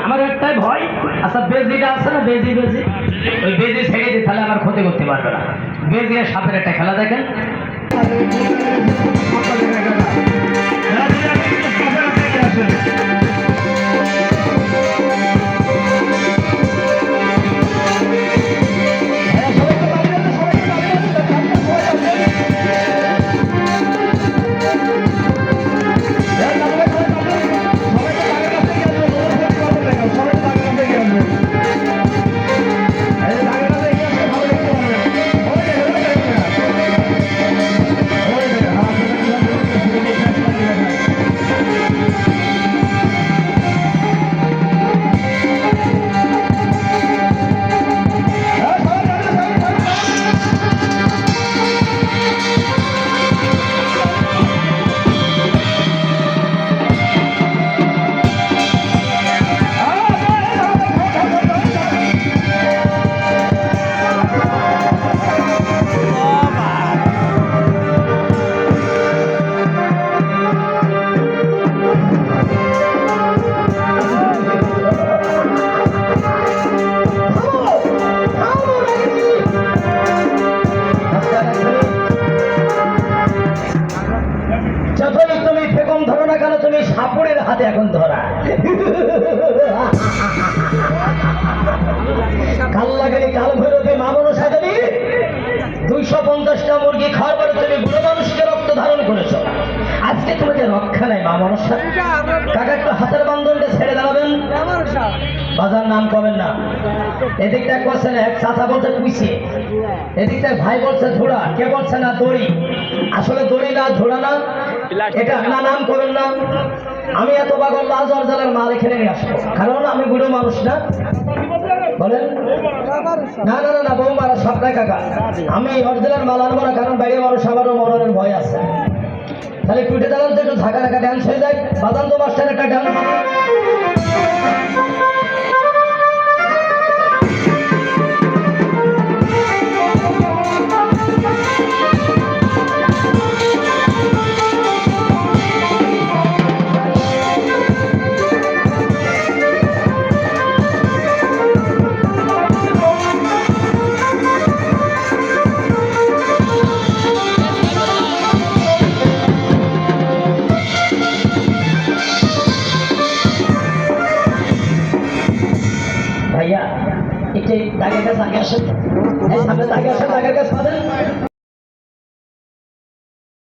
আমার একটাই ভয়, আচ্ছা বেজিটা আছে না, বেজি ওই বেজি ছেড়ে দিই, তাহলে আমার ক্ষতি করতে পারবে না। বেজি আর সাপের একটা খেলা দেখেন। যতই তুমি ফেকম ধরো না কেন, তুমি সাপুড়ের হাতে এখন ধরা। কাল লাগালি কাল ভৈরবে মামনো সাজাবি 250টা মুরগি খাওয়ার পরে তুমি বুড়ো মানুষকে রক্ত ধারণ করেছ। আজকে তোমাকে রক্ষা নাই মা মনসা। কাকা একটু হাতের বান্ধনটা ছেড়ে দাঁড়াবেন। বাজার নাম করবেন না। এদিকটা করছে না, এক চাচা বলছে কুইছে, এদিকটা ভাই বলছে ধোড়া, কে বলছে না দড়ি। আসলে দড়ি না, ধোড়া না, এটা না নাম করবেন না। আমি এত পাগল লাজ অর্জনের মাল এখানে নিয়ে আসবো, কারণ আমি বুড়ো মানুষ না। বলেন না না না না, বউ মারা সবটাই কাকা। আমি অরিজিনাল মাল আনবো না, কারণ বাইরে মানুষ আমারও মরণের ভয় আছে। তাহলে টুটে দাঁড়ান তো একটু ঝাঁকা ঢাকা ড্যান্স হয়ে যায়। বাদাম তো মাস্টার একটা ড্যান্স। ভাইয়া একটু দাগের কাছে আগে আসেন, সামনে দাগে আসেন, দাগের কাছে